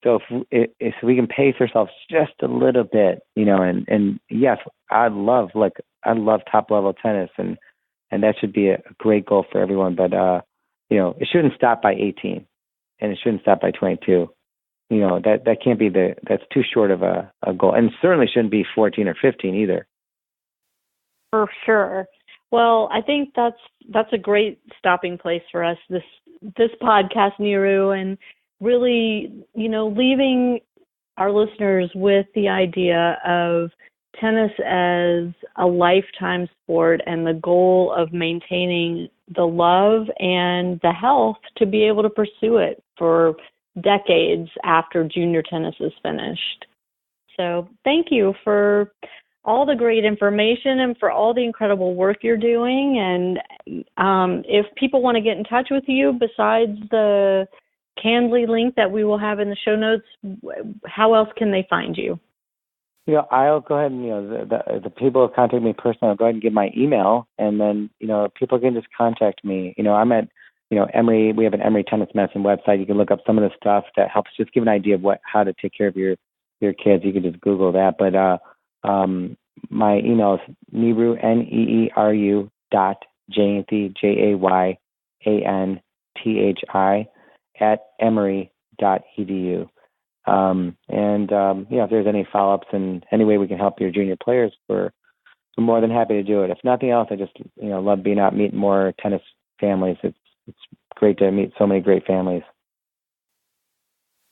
if we can pace ourselves just a little bit, and yes, I love top level tennis, and that should be a great goal for everyone. But it shouldn't stop by 18, and it shouldn't stop by 22. That can't be that's too short of a goal, and certainly shouldn't be 14 or 15 either. For sure. Well, I think that's a great stopping place for us, this podcast, Niru, and really, leaving our listeners with the idea of tennis as a lifetime sport and the goal of maintaining the love and the health to be able to pursue it for decades after junior tennis is finished. So thank you for all the great information and for all the incredible work you're doing. And if people want to get in touch with you, besides the Candly link that we will have in the show notes, how else can they find you? I'll go ahead and, the people who contact me personally, I'll go ahead and give my email, and then, people can just contact me. I'm at, Emory, we have an Emory Tennis Medicine website. You can look up some of the stuff that helps just give an idea of how to take care of your kids. You can just Google that. But my email is Neeru, NEERU Jayanthi, JAYANTHI @emory.edu. If there's any follow-ups and any way we can help your junior players, we're more than happy to do it. If nothing else, I just love being out, meeting more tennis families. It's great to meet so many great families.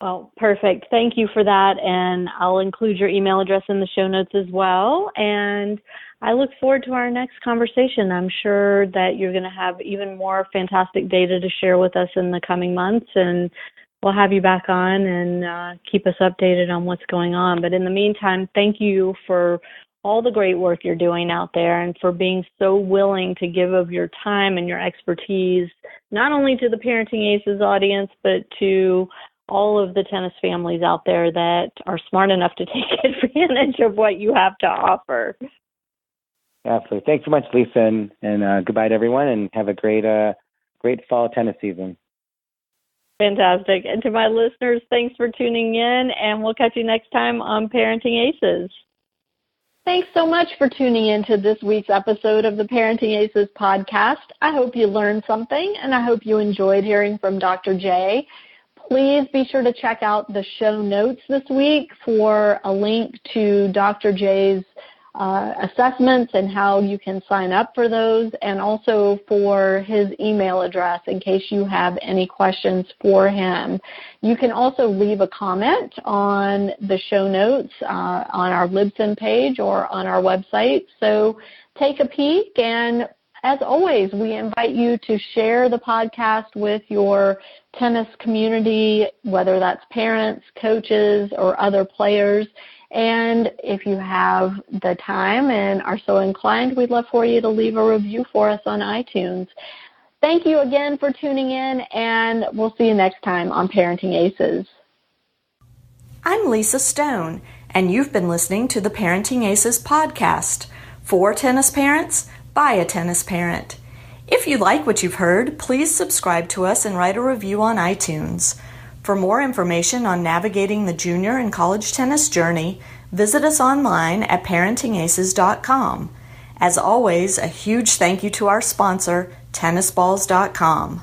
Well, perfect. Thank you for that, and I'll include your email address in the show notes as well. And I look forward to our next conversation. I'm sure that you're going to have even more fantastic data to share with us in the coming months, and we'll have you back on and keep us updated on what's going on. But in the meantime, thank you for all the great work you're doing out there and for being so willing to give of your time and your expertise, not only to the Parenting Aces audience, but to all of the tennis families out there that are smart enough to take advantage of what you have to offer. Absolutely. Thanks so much, Lisa, and goodbye to everyone, and have a great fall tennis season. Fantastic. And to my listeners, thanks for tuning in, and we'll catch you next time on Parenting Aces. Thanks so much for tuning in to this week's episode of the Parenting Aces podcast. I hope you learned something, and I hope you enjoyed hearing from Dr. J. Please be sure to check out the show notes this week for a link to Dr. J's assessments and how you can sign up for those, and also for his email address in case you have any questions for him. You can also leave a comment on the show notes on our Libsyn page or on our website. So take a peek, and As always, we invite you to share the podcast with your tennis community, whether that's parents, coaches, or other players. And if you have the time and are so inclined, we'd love for you to leave a review for us on iTunes. Thank you again for tuning in, and we'll see you next time on Parenting Aces. I'm Lisa Stone, and you've been listening to the Parenting Aces podcast. For tennis parents, by a tennis parent. If you like what you've heard, please subscribe to us and write a review on iTunes. For more information on navigating the junior and college tennis journey, visit us online at parentingaces.com. As always, a huge thank you to our sponsor, tennisballs.com.